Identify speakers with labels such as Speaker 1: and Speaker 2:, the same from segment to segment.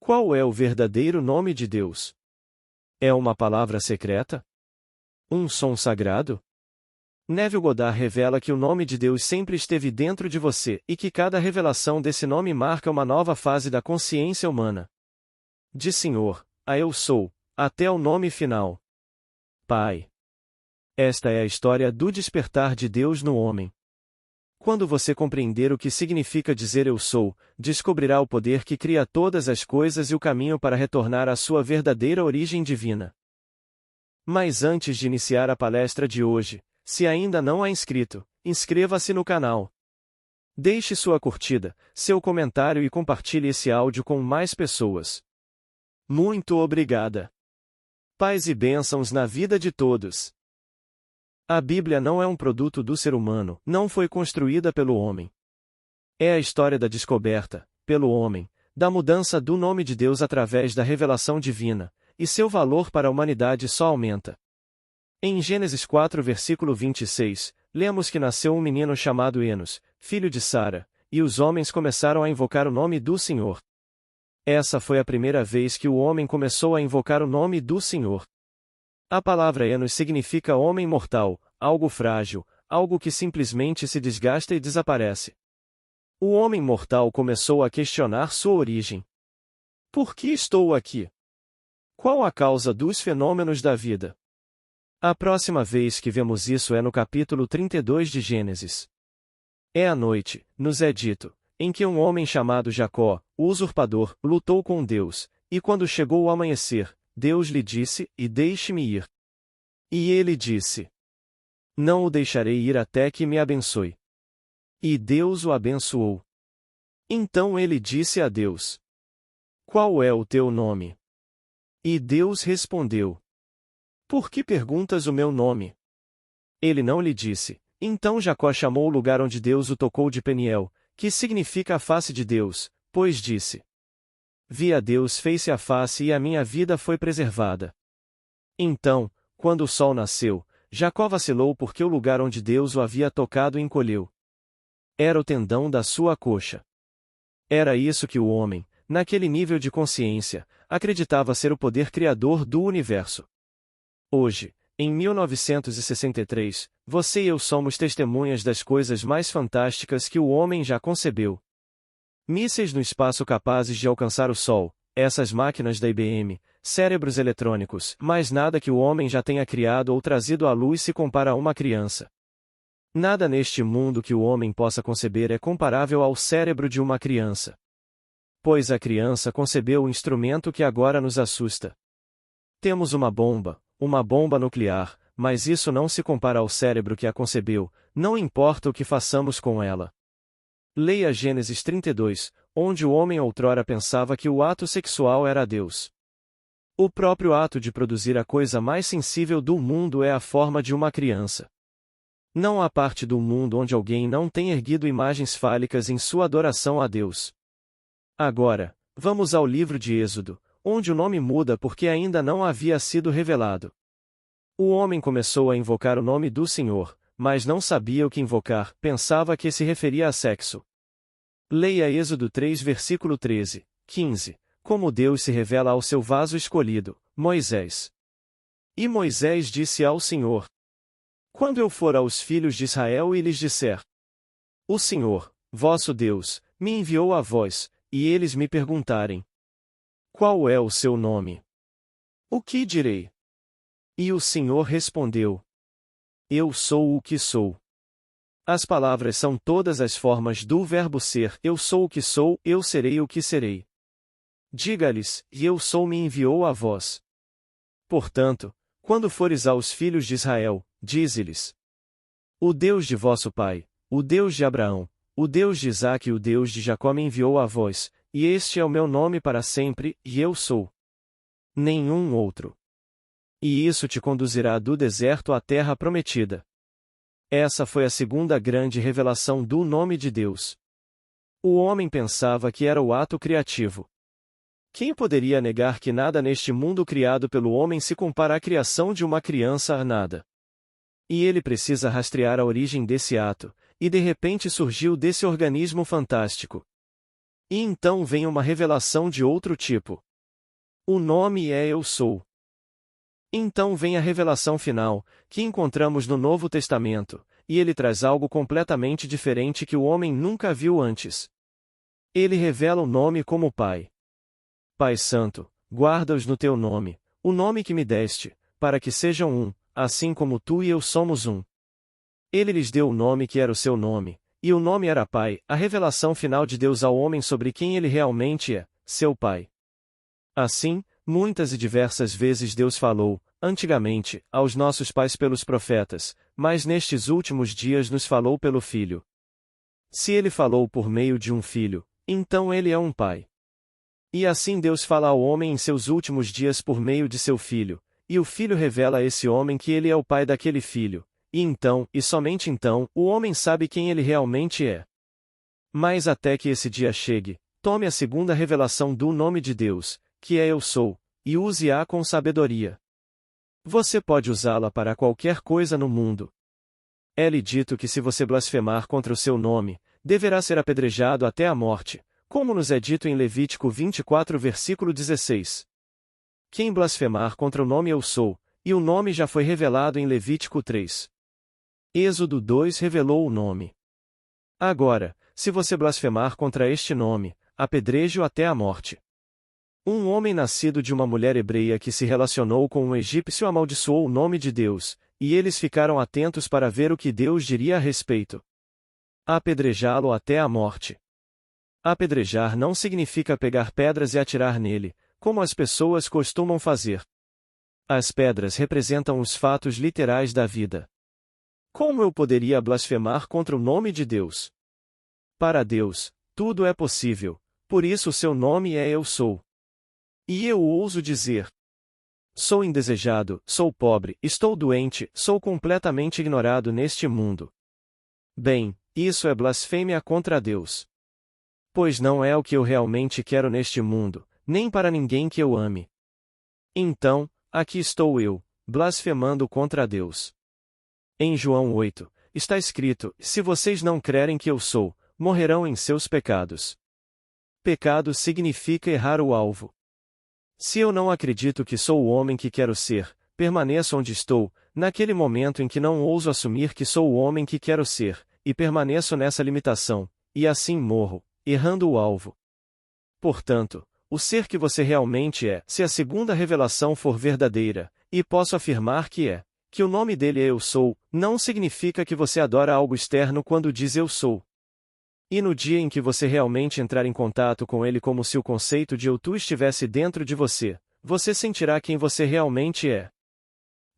Speaker 1: Qual é o verdadeiro nome de Deus? É uma palavra secreta? Um som sagrado? Neville Goddard revela que o nome de Deus sempre esteve dentro de você e que cada revelação desse nome marca uma nova fase da consciência humana. De Senhor, a Eu Sou, até o nome final. Pai. Esta é a história do despertar de Deus no homem. Quando você compreender o que significa dizer Eu Sou, descobrirá o poder que cria todas as coisas e o caminho para retornar à sua verdadeira origem divina. Mas antes de iniciar a palestra de hoje, se ainda não é inscrito, inscreva-se no canal. Deixe sua curtida, seu comentário e compartilhe esse áudio com mais pessoas. Muito obrigada. Paz e bênçãos na vida de todos. A Bíblia não é um produto do ser humano, não foi construída pelo homem. É a história da descoberta, pelo homem, da mudança do nome de Deus através da revelação divina, e seu valor para a humanidade só aumenta. Em Gênesis 4 versículo 26, lemos que nasceu um menino chamado Enos, filho de Sara, e os homens começaram a invocar o nome do Senhor. Essa foi a primeira vez que o homem começou a invocar o nome do Senhor. A palavra Enos significa homem mortal, algo frágil, algo que simplesmente se desgasta e desaparece. O homem mortal começou a questionar sua origem. Por que estou aqui? Qual a causa dos fenômenos da vida? A próxima vez que vemos isso é no capítulo 32 de Gênesis. É à noite, nos é dito, em que um homem chamado Jacó, o usurpador, lutou com Deus, e quando chegou o amanhecer, Deus lhe disse, e deixe-me ir. E ele disse, não o deixarei ir até que me abençoe. E Deus o abençoou. Então ele disse a Deus, qual é o teu nome? E Deus respondeu, por que perguntas o meu nome? Ele não lhe disse. Então Jacó chamou o lugar onde Deus o tocou de Peniel, que significa a face de Deus, pois disse: vi a Deus face a face e a minha vida foi preservada. Então, quando o sol nasceu, Jacó vacilou porque o lugar onde Deus o havia tocado encolheu. Era o tendão da sua coxa. Era isso que o homem, naquele nível de consciência, acreditava ser o poder criador do universo. Hoje, em 1963, você e eu somos testemunhas das coisas mais fantásticas que o homem já concebeu. Mísseis no espaço capazes de alcançar o Sol, essas máquinas da IBM, cérebros eletrônicos, mas nada que o homem já tenha criado ou trazido à luz se compara a uma criança. Nada neste mundo que o homem possa conceber é comparável ao cérebro de uma criança. Pois a criança concebeu o instrumento que agora nos assusta. Temos uma bomba nuclear, mas isso não se compara ao cérebro que a concebeu, não importa o que façamos com ela. Leia Gênesis 32, onde o homem outrora pensava que o ato sexual era Deus. O próprio ato de produzir a coisa mais sensível do mundo é a forma de uma criança. Não há parte do mundo onde alguém não tenha erguido imagens fálicas em sua adoração a Deus. Agora, vamos ao livro de Êxodo, onde o nome muda porque ainda não havia sido revelado. O homem começou a invocar o nome do Senhor, mas não sabia o que invocar, pensava que se referia a sexo. Leia Êxodo 3 versículo 13, 15, como Deus se revela ao seu vaso escolhido, Moisés. E Moisés disse ao Senhor: quando eu for aos filhos de Israel e lhes disser: o Senhor, vosso Deus, me enviou a vós, e eles me perguntarem: qual é o seu nome? O que direi? E o Senhor respondeu: eu sou o que sou. As palavras são todas as formas do verbo ser, eu sou o que sou, eu serei o que serei. Diga-lhes, e eu sou me enviou a vós. Portanto, quando fores aos filhos de Israel, dize-lhes: o Deus de vosso pai, o Deus de Abraão, o Deus de Isaque e o Deus de Jacó me enviou a vós, e este é o meu nome para sempre, e eu sou. Nenhum outro. E isso te conduzirá do deserto à terra prometida. Essa foi a segunda grande revelação do nome de Deus. O homem pensava que era o ato criativo. Quem poderia negar que nada neste mundo criado pelo homem se compara à criação de uma criança a nada? E ele precisa rastrear a origem desse ato, e de repente surgiu desse organismo fantástico. E então vem uma revelação de outro tipo. O nome é Eu Sou. Então vem a revelação final, que encontramos no Novo Testamento, e ele traz algo completamente diferente que o homem nunca viu antes. Ele revela o nome como Pai. Pai Santo, guarda-os no teu nome, o nome que me deste, para que sejam um, assim como tu e eu somos um. Ele lhes deu o nome que era o seu nome, e o nome era Pai, a revelação final de Deus ao homem sobre quem ele realmente é, seu Pai. Assim, muitas e diversas vezes Deus falou, antigamente, aos nossos pais pelos profetas, mas nestes últimos dias nos falou pelo Filho. Se ele falou por meio de um filho, então ele é um pai. E assim Deus fala ao homem em seus últimos dias por meio de seu filho, e o filho revela a esse homem que ele é o pai daquele filho, e então, e somente então, o homem sabe quem ele realmente é. Mas até que esse dia chegue, tome a segunda revelação do nome de Deus, que é Eu Sou, e use-a com sabedoria. Você pode usá-la para qualquer coisa no mundo. É-lhe dito que se você blasfemar contra o seu nome, deverá ser apedrejado até a morte, como nos é dito em Levítico 24 versículo 16. Quem blasfemar contra o nome Eu Sou, e o nome já foi revelado em Levítico 3. Êxodo 2 revelou o nome. Agora, se você blasfemar contra este nome, apedreje-o até a morte. Um homem nascido de uma mulher hebreia que se relacionou com um egípcio amaldiçoou o nome de Deus, e eles ficaram atentos para ver o que Deus diria a respeito. Apedrejá-lo até a morte. Apedrejar não significa pegar pedras e atirar nele, como as pessoas costumam fazer. As pedras representam os fatos literais da vida. Como eu poderia blasfemar contra o nome de Deus? Para Deus, tudo é possível, por isso seu nome é Eu Sou. E eu ouso dizer: sou indesejado, sou pobre, estou doente, sou completamente ignorado neste mundo. Bem, isso é blasfêmia contra Deus. Pois não é o que eu realmente quero neste mundo, nem para ninguém que eu ame. Então, aqui estou eu, blasfemando contra Deus. Em João 8, está escrito: se vocês não crerem que eu sou, morrerão em seus pecados. Pecado significa errar o alvo. Se eu não acredito que sou o homem que quero ser, permaneço onde estou, naquele momento em que não ouso assumir que sou o homem que quero ser, e permaneço nessa limitação, e assim morro, errando o alvo. Portanto, o ser que você realmente é, se a segunda revelação for verdadeira, e posso afirmar que o nome dele é Eu Sou, não significa que você adora algo externo quando diz Eu Sou. E no dia em que você realmente entrar em contato com ele como se o conceito de eu-tu estivesse dentro de você, você sentirá quem você realmente é.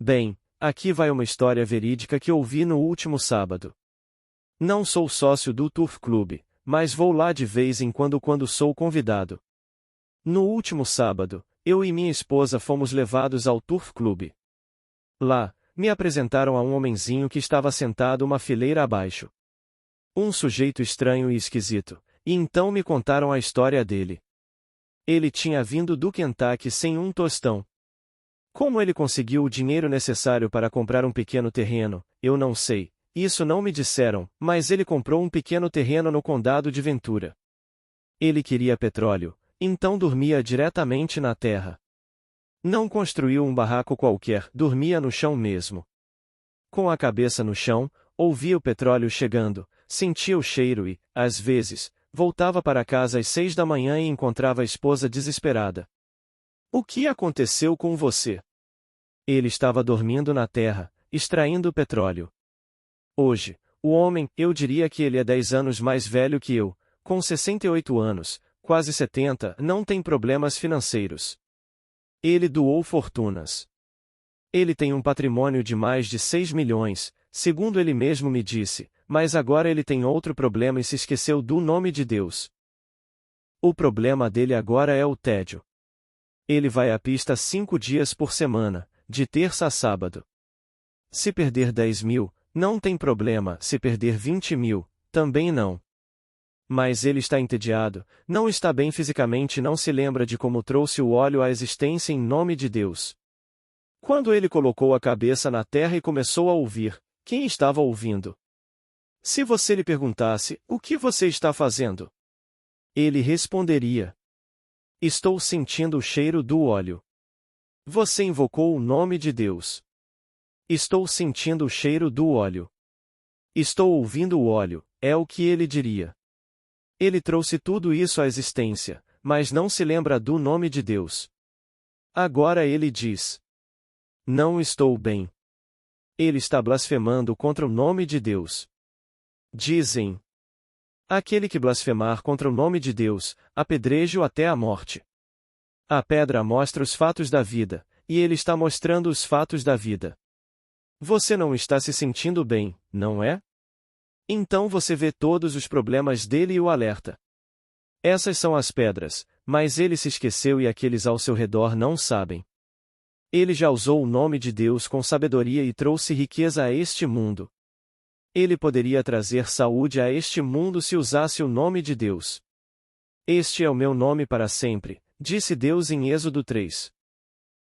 Speaker 1: Bem, aqui vai uma história verídica que ouvi no último sábado. Não sou sócio do Turf Club, mas vou lá de vez em quando sou convidado. No último sábado, eu e minha esposa fomos levados ao Turf Club. Lá, me apresentaram a um homenzinho que estava sentado uma fileira abaixo. Um sujeito estranho e esquisito, e então me contaram a história dele. Ele tinha vindo do Kentucky sem um tostão. Como ele conseguiu o dinheiro necessário para comprar um pequeno terreno, eu não sei, isso não me disseram, mas ele comprou um pequeno terreno no condado de Ventura. Ele queria petróleo, então dormia diretamente na terra. Não construiu um barraco qualquer, dormia no chão mesmo. Com a cabeça no chão, ouvia o petróleo chegando, sentia o cheiro e, às vezes, voltava para casa às 6 da manhã e encontrava a esposa desesperada. O que aconteceu com você? Ele estava dormindo na terra, extraindo petróleo. Hoje, o homem, eu diria que ele é 10 anos mais velho que eu, com 68 anos, quase 70, não tem problemas financeiros. Ele doou fortunas. Ele tem um patrimônio de mais de 6 milhões, segundo ele mesmo me disse, mas agora ele tem outro problema e se esqueceu do nome de Deus. O problema dele agora é o tédio. Ele vai à pista 5 dias por semana, de terça a sábado. Se perder 10 mil, não tem problema, se perder 20 mil, também não. Mas ele está entediado, não está bem fisicamente e não se lembra de como trouxe o óleo à existência em nome de Deus. Quando ele colocou a cabeça na terra e começou a ouvir, quem estava ouvindo? Se você lhe perguntasse, o que você está fazendo? Ele responderia: estou sentindo o cheiro do óleo. Você invocou o nome de Deus. Estou sentindo o cheiro do óleo. Estou ouvindo o óleo, é o que ele diria. Ele trouxe tudo isso à existência, mas não se lembra do nome de Deus. Agora ele diz: não estou bem. Ele está blasfemando contra o nome de Deus. Dizem: aquele que blasfemar contra o nome de Deus, apedreje-o até a morte. A pedra mostra os fatos da vida, e ele está mostrando os fatos da vida. Você não está se sentindo bem, não é? Então você vê todos os problemas dele e o alerta. Essas são as pedras, mas ele se esqueceu e aqueles ao seu redor não sabem. Ele já usou o nome de Deus com sabedoria e trouxe riqueza a este mundo. Ele poderia trazer saúde a este mundo se usasse o nome de Deus. Este é o meu nome para sempre, disse Deus em Êxodo 3.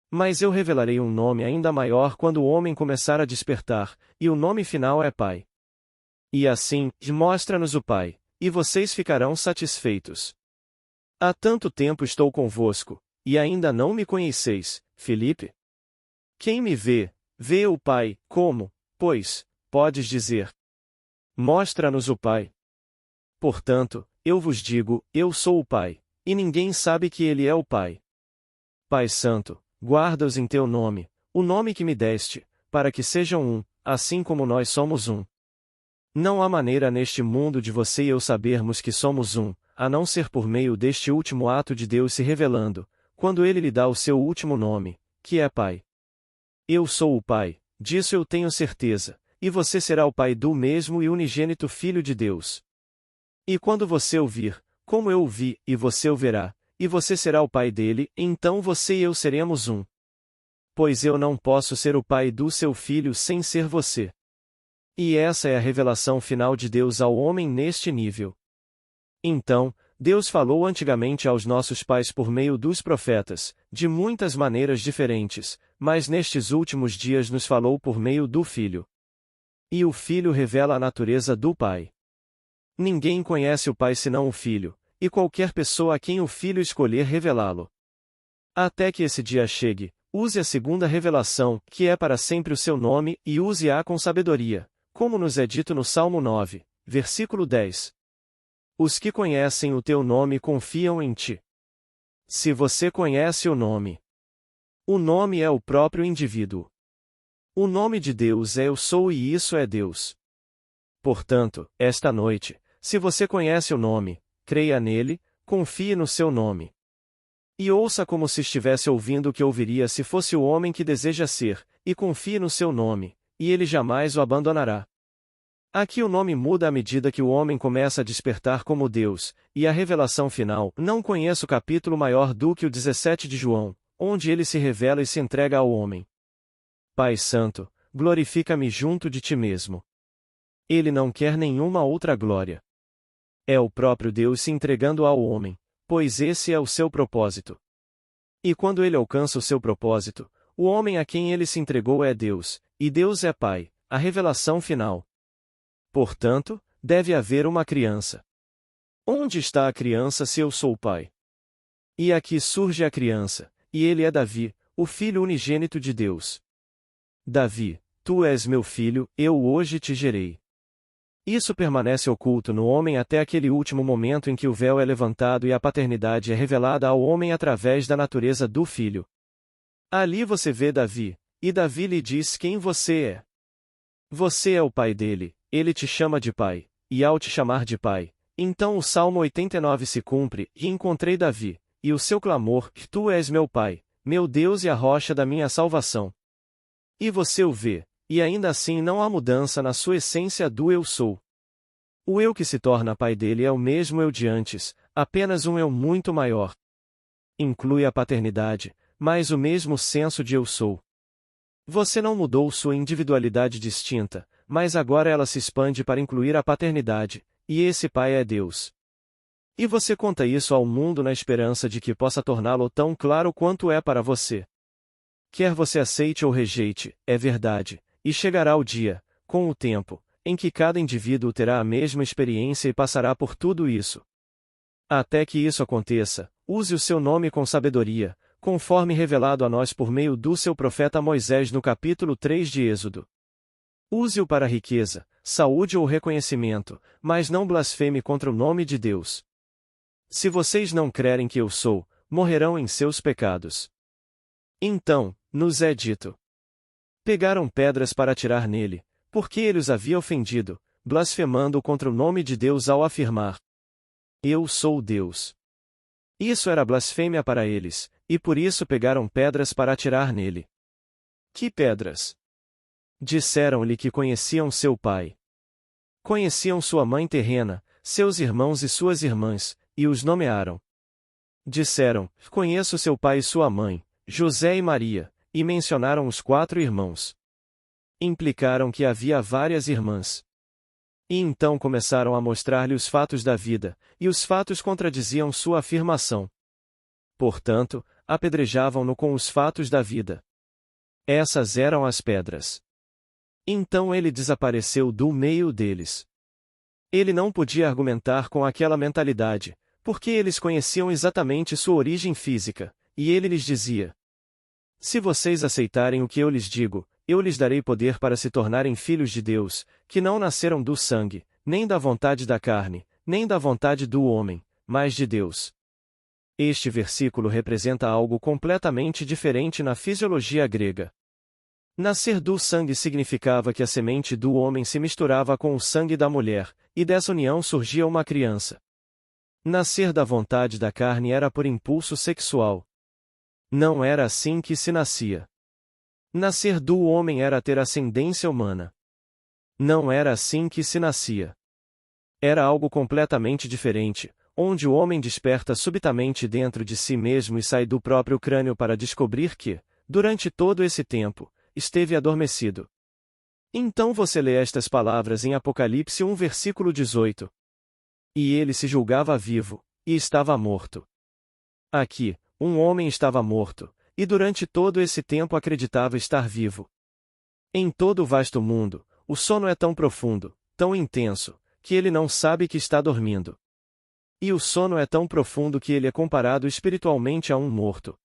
Speaker 1: Mas eu revelarei um nome ainda maior quando o homem começar a despertar, e o nome final é Pai. E assim, mostra-nos o Pai, e vocês ficarão satisfeitos. Há tanto tempo estou convosco, e ainda não me conheceis, Filipe? Quem me vê, vê o Pai, como, pois, podes dizer: mostra-nos o Pai. Portanto, eu vos digo, eu sou o Pai, e ninguém sabe que ele é o Pai. Pai Santo, guarda-os em teu nome, o nome que me deste, para que sejam um, assim como nós somos um. Não há maneira neste mundo de você e eu sabermos que somos um, a não ser por meio deste último ato de Deus se revelando, quando ele lhe dá o seu último nome, que é Pai. Eu sou o Pai, disso eu tenho certeza, e você será o Pai do mesmo e unigênito Filho de Deus. E quando você ouvir, como eu ouvi, e você o verá, e você será o Pai dele, então você e eu seremos um. Pois eu não posso ser o Pai do seu filho sem ser você. E essa é a revelação final de Deus ao homem neste nível. Então, Deus falou antigamente aos nossos pais por meio dos profetas, de muitas maneiras diferentes, mas nestes últimos dias nos falou por meio do Filho. E o Filho revela a natureza do Pai. Ninguém conhece o Pai senão o Filho, e qualquer pessoa a quem o Filho escolher revelá-lo. Até que esse dia chegue, use a segunda revelação, que é para sempre o seu nome, e use-a com sabedoria, como nos é dito no Salmo 9, versículo 10. Os que conhecem o teu nome confiam em ti. Se você conhece o nome é o próprio indivíduo. O nome de Deus é Eu Sou e isso é Deus. Portanto, esta noite, se você conhece o nome, creia nele, confie no seu nome. E ouça como se estivesse ouvindo o que ouviria se fosse o homem que deseja ser, e confie no seu nome, e ele jamais o abandonará. Aqui o nome muda à medida que o homem começa a despertar como Deus, e a revelação final, não conheço capítulo maior do que o 17 de João, onde ele se revela e se entrega ao homem. Pai Santo, glorifica-me junto de ti mesmo. Ele não quer nenhuma outra glória. É o próprio Deus se entregando ao homem, pois esse é o seu propósito. E quando ele alcança o seu propósito, o homem a quem ele se entregou é Deus, e Deus é Pai, a revelação final. Portanto, deve haver uma criança. Onde está a criança se eu sou o Pai? E aqui surge a criança, e ele é Davi, o filho unigênito de Deus. Davi, tu és meu filho, eu hoje te gerei. Isso permanece oculto no homem até aquele último momento em que o véu é levantado e a paternidade é revelada ao homem através da natureza do filho. Ali você vê Davi, e Davi lhe diz quem você é. Você é o pai dele, ele te chama de pai, e ao te chamar de pai, então o Salmo 89 se cumpre, e encontrei Davi, e o seu clamor, tu és meu pai, meu Deus e a rocha da minha salvação. E você o vê, e ainda assim não há mudança na sua essência do eu sou. O eu que se torna pai dele é o mesmo eu de antes, apenas um eu muito maior. Inclui a paternidade, mas o mesmo senso de eu sou. Você não mudou sua individualidade distinta, mas agora ela se expande para incluir a paternidade, e esse pai é Deus. E você conta isso ao mundo na esperança de que possa torná-lo tão claro quanto é para você. Quer você aceite ou rejeite, é verdade, e chegará o dia, com o tempo, em que cada indivíduo terá a mesma experiência e passará por tudo isso. Até que isso aconteça, use o seu nome com sabedoria, conforme revelado a nós por meio do seu profeta Moisés no capítulo 3 de Êxodo. Use-o para riqueza, saúde ou reconhecimento, mas não blasfeme contra o nome de Deus. Se vocês não crerem que eu sou, morrerão em seus pecados. Então, nos é dito. Pegaram pedras para atirar nele, porque ele os havia ofendido, blasfemando contra o nome de Deus ao afirmar: Eu sou Deus. Isso era blasfêmia para eles, e por isso pegaram pedras para atirar nele. Que pedras? Disseram-lhe que conheciam seu pai. Conheciam sua mãe terrena, seus irmãos e suas irmãs, e os nomearam. Disseram: Conheço seu pai e sua mãe, José e Maria, e mencionaram os 4 irmãos. Implicaram que havia várias irmãs. E então começaram a mostrar-lhe os fatos da vida, e os fatos contradiziam sua afirmação. Portanto, apedrejavam-no com os fatos da vida. Essas eram as pedras. Então ele desapareceu do meio deles. Ele não podia argumentar com aquela mentalidade, porque eles conheciam exatamente sua origem física, e ele lhes dizia: Se vocês aceitarem o que eu lhes digo, eu lhes darei poder para se tornarem filhos de Deus, que não nasceram do sangue, nem da vontade da carne, nem da vontade do homem, mas de Deus. Este versículo representa algo completamente diferente na fisiologia grega. Nascer do sangue significava que a semente do homem se misturava com o sangue da mulher, e dessa união surgia uma criança. Nascer da vontade da carne era por impulso sexual. Não era assim que se nascia. Nascer do homem era ter ascendência humana. Não era assim que se nascia. Era algo completamente diferente, onde o homem desperta subitamente dentro de si mesmo e sai do próprio crânio para descobrir que, durante todo esse tempo, esteve adormecido. Então você lê estas palavras em Apocalipse 1 versículo 18. E ele se julgava vivo, e estava morto. Aqui, um homem estava morto, e durante todo esse tempo acreditava estar vivo. Em todo o vasto mundo, o sono é tão profundo, tão intenso, que ele não sabe que está dormindo. E o sono é tão profundo que ele é comparado espiritualmente a um morto.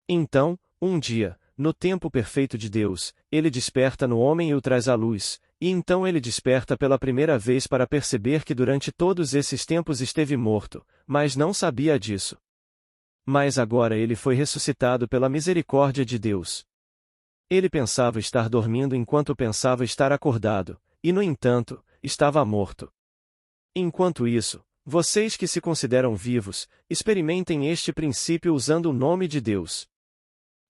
Speaker 1: Então, um dia, no tempo perfeito de Deus, ele desperta no homem e o traz à luz, e então ele desperta pela primeira vez para perceber que durante todos esses tempos esteve morto, mas não sabia disso. Mas agora ele foi ressuscitado pela misericórdia de Deus. Ele pensava estar dormindo enquanto pensava estar acordado, e no entanto, estava morto. Enquanto isso, vocês que se consideram vivos, experimentem este princípio usando o nome de Deus.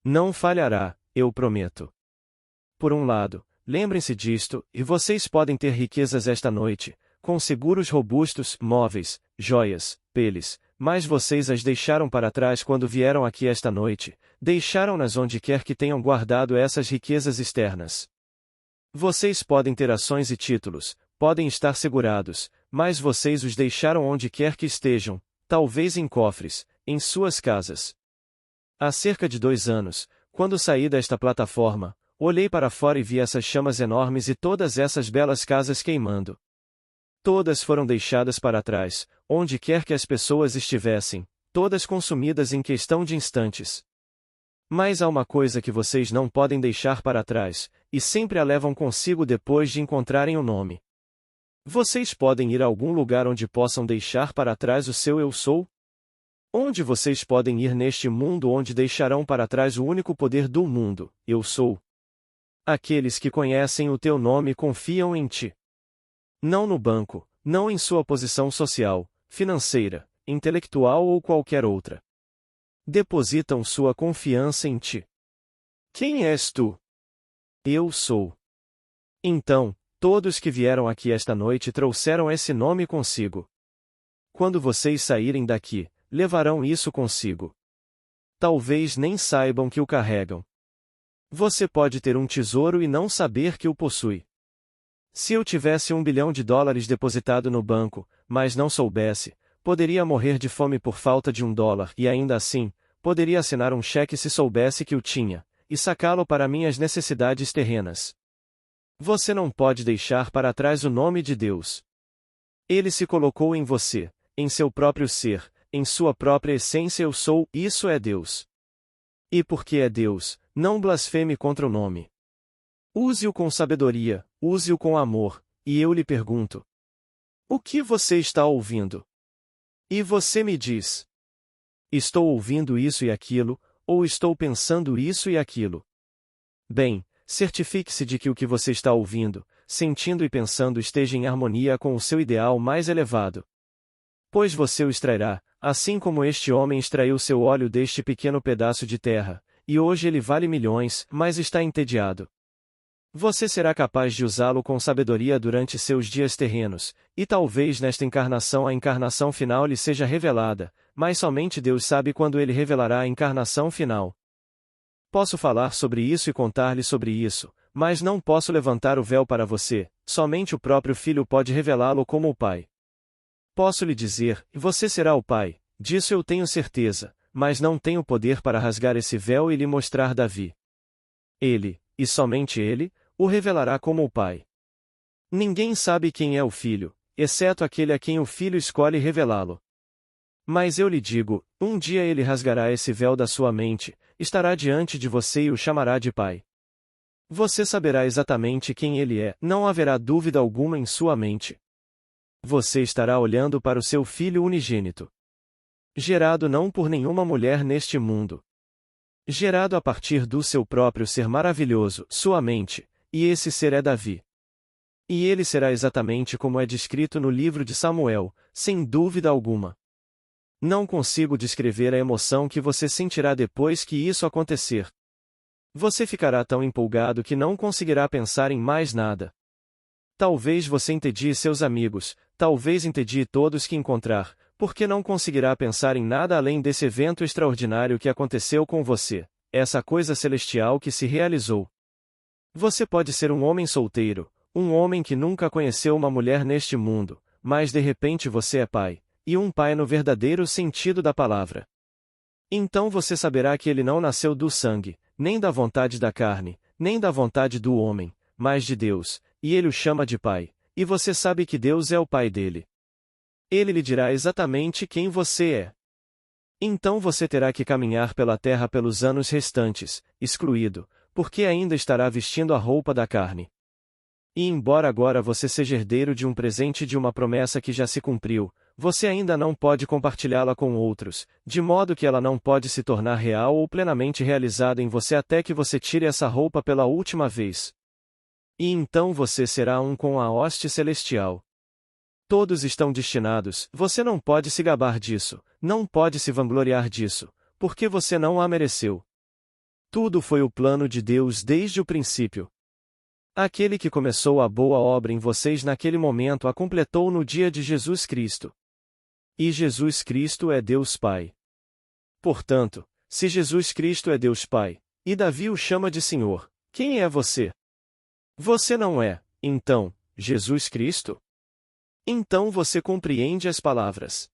Speaker 1: Não falhará, eu prometo. Por um lado, lembrem-se disto, e vocês podem ter riquezas esta noite, com seguros robustos, móveis, joias, peles, mas vocês as deixaram para trás quando vieram aqui esta noite, deixaram-nas onde quer que tenham guardado essas riquezas externas. Vocês podem ter ações e títulos, podem estar segurados, mas vocês os deixaram onde quer que estejam, talvez em cofres, em suas casas. Há cerca de 2 anos, quando saí desta plataforma, olhei para fora e vi essas chamas enormes e todas essas belas casas queimando. Todas foram deixadas para trás, onde quer que as pessoas estivessem, todas consumidas em questão de instantes. Mas há uma coisa que vocês não podem deixar para trás, e sempre a levam consigo depois de encontrarem o nome. Vocês podem ir a algum lugar onde possam deixar para trás o seu eu sou? Onde vocês podem ir neste mundo onde deixarão para trás o único poder do mundo, eu sou? Aqueles que conhecem o teu nome confiam em ti. Não no banco, não em sua posição social, financeira, intelectual ou qualquer outra. Depositam sua confiança em ti. Quem és tu? Eu sou. Então, todos que vieram aqui esta noite trouxeram esse nome consigo. Quando vocês saírem daqui, levarão isso consigo. Talvez nem saibam que o carregam. Você pode ter um tesouro e não saber que o possui. Se eu tivesse $1 bilhão depositado no banco, mas não soubesse, poderia morrer de fome por falta de $1 e ainda assim, poderia assinar um cheque se soubesse que o tinha, e sacá-lo para minhas necessidades terrenas. Você não pode deixar para trás o nome de Deus. Ele se colocou em você, em seu próprio ser, em sua própria essência eu sou, isso é Deus. E porque é Deus, não blasfeme contra o nome. Use-o com sabedoria, use-o com amor, e eu lhe pergunto: o que você está ouvindo? E você me diz: estou ouvindo isso e aquilo, ou estou pensando isso e aquilo. Bem, certifique-se de que o que você está ouvindo, sentindo e pensando esteja em harmonia com o seu ideal mais elevado. Pois você o extrairá, assim como este homem extraiu seu óleo deste pequeno pedaço de terra, e hoje ele vale milhões, mas está entediado. Você será capaz de usá-lo com sabedoria durante seus dias terrenos, e talvez nesta encarnação a encarnação final lhe seja revelada, mas somente Deus sabe quando ele revelará a encarnação final. Posso falar sobre isso e contar-lhe sobre isso, mas não posso levantar o véu para você, somente o próprio Filho pode revelá-lo como o Pai. Posso lhe dizer, você será o Pai, disso eu tenho certeza, mas não tenho poder para rasgar esse véu e lhe mostrar Davi. Ele, e somente ele, o revelará como o Pai. Ninguém sabe quem é o Filho, exceto aquele a quem o Filho escolhe revelá-lo. Mas eu lhe digo, um dia ele rasgará esse véu da sua mente, estará diante de você e o chamará de Pai. Você saberá exatamente quem ele é, não haverá dúvida alguma em sua mente. Você estará olhando para o seu Filho unigênito. Gerado não por nenhuma mulher neste mundo. Gerado a partir do seu próprio ser maravilhoso, sua mente, e esse ser é Davi. E ele será exatamente como é descrito no livro de Samuel, sem dúvida alguma. Não consigo descrever a emoção que você sentirá depois que isso acontecer. Você ficará tão empolgado que não conseguirá pensar em mais nada. Talvez você entedie seus amigos, talvez entedie todos que encontrar, porque não conseguirá pensar em nada além desse evento extraordinário que aconteceu com você, essa coisa celestial que se realizou. Você pode ser um homem solteiro, um homem que nunca conheceu uma mulher neste mundo, mas de repente você é pai, e um pai no verdadeiro sentido da palavra. Então você saberá que ele não nasceu do sangue, nem da vontade da carne, nem da vontade do homem, mas de Deus, e ele o chama de pai, e você sabe que Deus é o pai dele. Ele lhe dirá exatamente quem você é. Então você terá que caminhar pela terra pelos anos restantes, excluído, porque ainda estará vestindo a roupa da carne. E embora agora você seja herdeiro de um presente de uma promessa que já se cumpriu, você ainda não pode compartilhá-la com outros, de modo que ela não pode se tornar real ou plenamente realizada em você até que você tire essa roupa pela última vez. E então você será um com a hoste celestial. Todos estão destinados, você não pode se gabar disso, não pode se vangloriar disso, porque você não a mereceu. Tudo foi o plano de Deus desde o princípio. Aquele que começou a boa obra em vocês naquele momento a completou no dia de Jesus Cristo. E Jesus Cristo é Deus Pai. Portanto, se Jesus Cristo é Deus Pai, e Davi o chama de Senhor, quem é você? Você não é, então, Jesus Cristo? Então você compreende as palavras.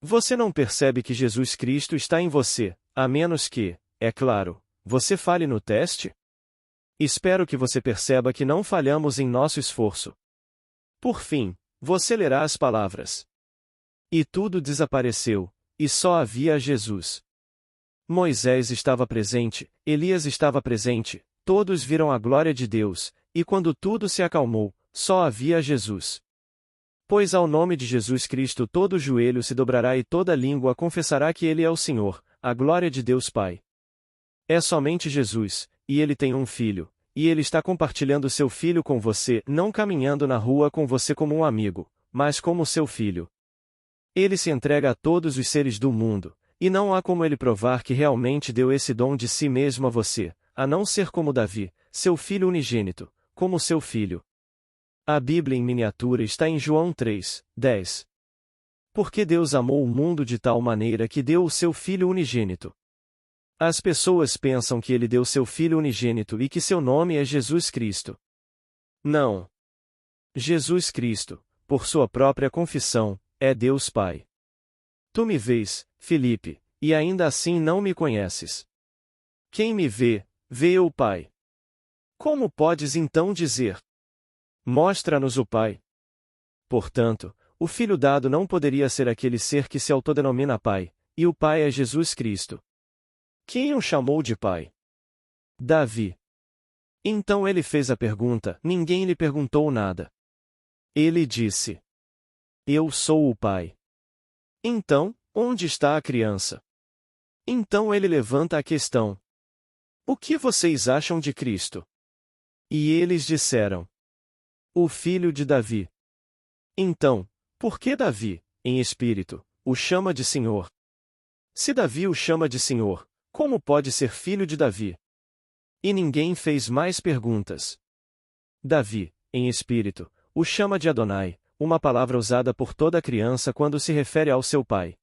Speaker 1: Você não percebe que Jesus Cristo está em você, a menos que, é claro, você falhe no teste? Espero que você perceba que não falhamos em nosso esforço. Por fim, você lerá as palavras. E tudo desapareceu, e só havia Jesus. Moisés estava presente, Elias estava presente, todos viram a glória de Deus, e quando tudo se acalmou, só havia Jesus. Pois ao nome de Jesus Cristo todo joelho se dobrará e toda língua confessará que Ele é o Senhor, a glória de Deus Pai. É somente Jesus, e Ele tem um filho, e Ele está compartilhando seu filho com você, não caminhando na rua com você como um amigo, mas como seu filho. Ele se entrega a todos os seres do mundo, e não há como ele provar que realmente deu esse dom de si mesmo a você, a não ser como Davi, seu filho unigênito, como seu filho. A Bíblia em miniatura está em João 3:10. Porque Deus amou o mundo de tal maneira que deu o seu Filho unigênito. As pessoas pensam que ele deu seu Filho unigênito e que seu nome é Jesus Cristo. Não. Jesus Cristo, por sua própria confissão, é Deus Pai. Tu me vês, Filipe, e ainda assim não me conheces. Quem me vê, vê o Pai. Como podes então dizer: mostra-nos o Pai? Portanto, o Filho dado não poderia ser aquele ser que se autodenomina Pai, e o Pai é Jesus Cristo. Quem o chamou de Pai? Davi. Então ele fez a pergunta, ninguém lhe perguntou nada. Ele disse: Eu sou o Pai. Então, onde está a criança? Então ele levanta a questão: O que vocês acham de Cristo? E eles disseram: O filho de Davi. Então, por que Davi, em espírito, o chama de Senhor? Se Davi o chama de Senhor, como pode ser filho de Davi? E ninguém fez mais perguntas. Davi, em espírito, o chama de Adonai, uma palavra usada por toda criança quando se refere ao seu pai.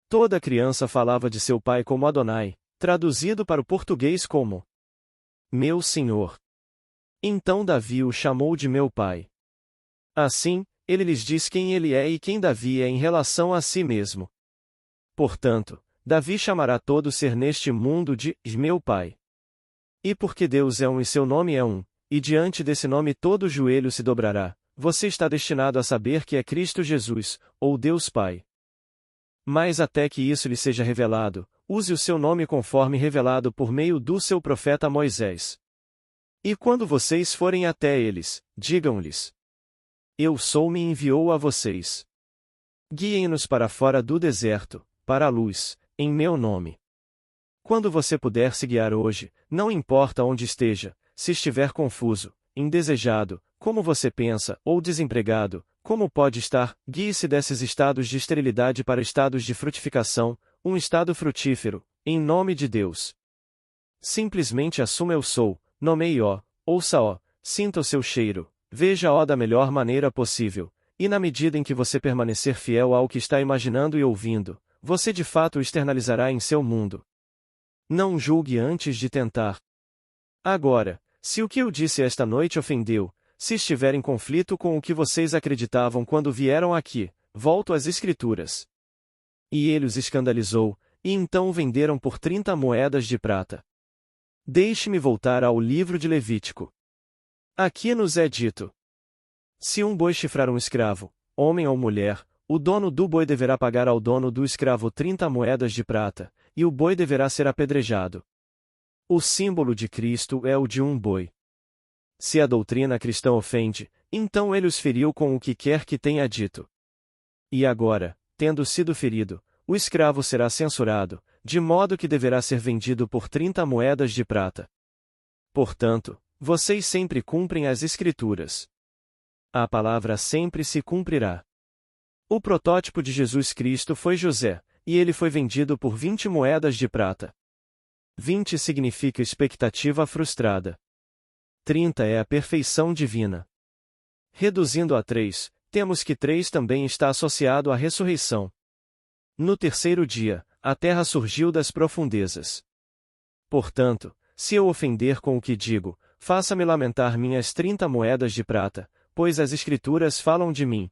Speaker 1: Toda criança falava de seu pai como Adonai, traduzido para o português como Meu Senhor. Então Davi o chamou de meu pai. Assim, ele lhes diz quem ele é e quem Davi é em relação a si mesmo. Portanto, Davi chamará todo ser neste mundo de meu pai. E porque Deus é um e seu nome é um, e diante desse nome todo joelho se dobrará, você está destinado a saber que é Cristo Jesus, ou Deus Pai. Mas até que isso lhe seja revelado, use o seu nome conforme revelado por meio do seu profeta Moisés. E quando vocês forem até eles, digam-lhes: Eu sou me enviou a vocês. Guiem-nos para fora do deserto, para a luz, em meu nome. Quando você puder se guiar hoje, não importa onde esteja, se estiver confuso, indesejado, como você pensa, ou desempregado, como pode estar, guie-se desses estados de esterilidade para estados de frutificação, um estado frutífero, em nome de Deus. Simplesmente assuma eu sou, nomeie-o, ouça-o, sinta o seu cheiro, veja-o da melhor maneira possível, e na medida em que você permanecer fiel ao que está imaginando e ouvindo, você de fato o externalizará em seu mundo. Não julgue antes de tentar. Agora, se o que eu disse esta noite ofendeu, se estiver em conflito com o que vocês acreditavam quando vieram aqui, volto às Escrituras. E ele os escandalizou, e então o venderam por 30 moedas de prata. Deixe-me voltar ao livro de Levítico. Aqui nos é dito: Se um boi chifrar um escravo, homem ou mulher, o dono do boi deverá pagar ao dono do escravo 30 moedas de prata, e o boi deverá ser apedrejado. O símbolo de Cristo é o de um boi. Se a doutrina cristã ofende, então ele os feriu com o que quer que tenha dito. E agora, tendo sido ferido, o escravo será censurado, de modo que deverá ser vendido por 30 moedas de prata. Portanto, vocês sempre cumprem as Escrituras. A palavra sempre se cumprirá. O protótipo de Jesus Cristo foi José, e ele foi vendido por 20 moedas de prata. 20 significa expectativa frustrada. 30 é a perfeição divina. Reduzindo a 3, temos que 3 também está associado à ressurreição. No terceiro dia, a terra surgiu das profundezas. Portanto, se eu ofender com o que digo, faça-me lamentar minhas 30 moedas de prata, pois as Escrituras falam de mim.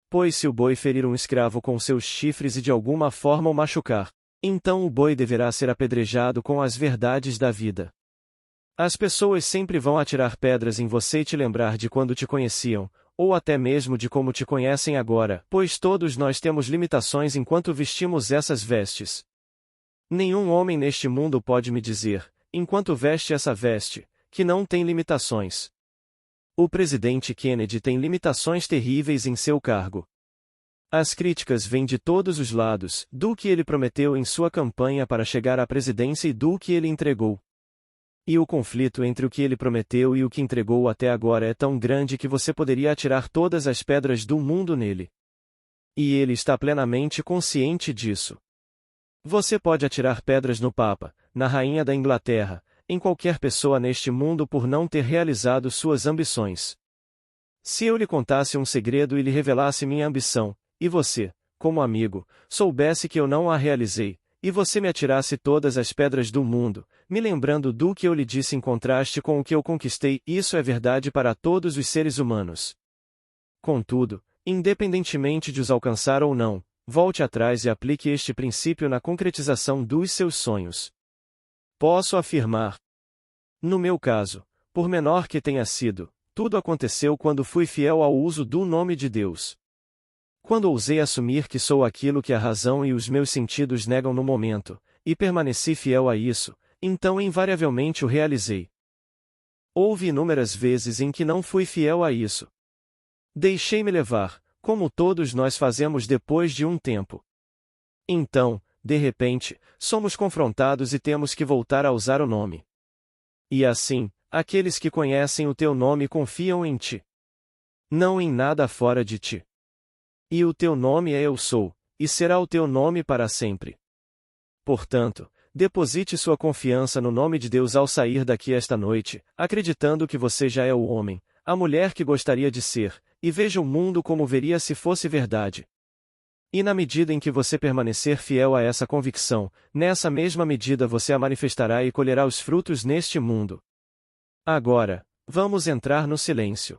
Speaker 1: Pois se o boi ferir um escravo com seus chifres e de alguma forma o machucar, então o boi deverá ser apedrejado com as verdades da vida. As pessoas sempre vão atirar pedras em você e te lembrar de quando te conheciam, ou até mesmo de como te conhecem agora, pois todos nós temos limitações enquanto vestimos essas vestes. Nenhum homem neste mundo pode me dizer, enquanto veste essa veste, que não tem limitações. O presidente Kennedy tem limitações terríveis em seu cargo. As críticas vêm de todos os lados, do que ele prometeu em sua campanha para chegar à presidência e do que ele entregou. E o conflito entre o que ele prometeu e o que entregou até agora é tão grande que você poderia atirar todas as pedras do mundo nele. E ele está plenamente consciente disso. Você pode atirar pedras no Papa, na Rainha da Inglaterra, em qualquer pessoa neste mundo por não ter realizado suas ambições. Se eu lhe contasse um segredo e lhe revelasse minha ambição, e você, como amigo, soubesse que eu não a realizei, e você me atirasse todas as pedras do mundo, me lembrando do que eu lhe disse em contraste com o que eu conquistei, isso é verdade para todos os seres humanos. Contudo, independentemente de os alcançar ou não, volte atrás e aplique este princípio na concretização dos seus sonhos. Posso afirmar. No meu caso, por menor que tenha sido, tudo aconteceu quando fui fiel ao uso do nome de Deus. Quando ousei assumir que sou aquilo que a razão e os meus sentidos negam no momento, e permaneci fiel a isso, então invariavelmente o realizei. Houve inúmeras vezes em que não fui fiel a isso. Deixei-me levar, como todos nós fazemos depois de um tempo. Então, de repente, somos confrontados e temos que voltar a usar o nome. E assim, aqueles que conhecem o teu nome confiam em ti. Não em nada fora de ti. E o teu nome é Eu Sou, e será o teu nome para sempre. Portanto, deposite sua confiança no nome de Deus ao sair daqui esta noite, acreditando que você já é o homem, a mulher que gostaria de ser, e veja o mundo como veria se fosse verdade. E na medida em que você permanecer fiel a essa convicção, nessa mesma medida você a manifestará e colherá os frutos neste mundo. Agora, vamos entrar no silêncio.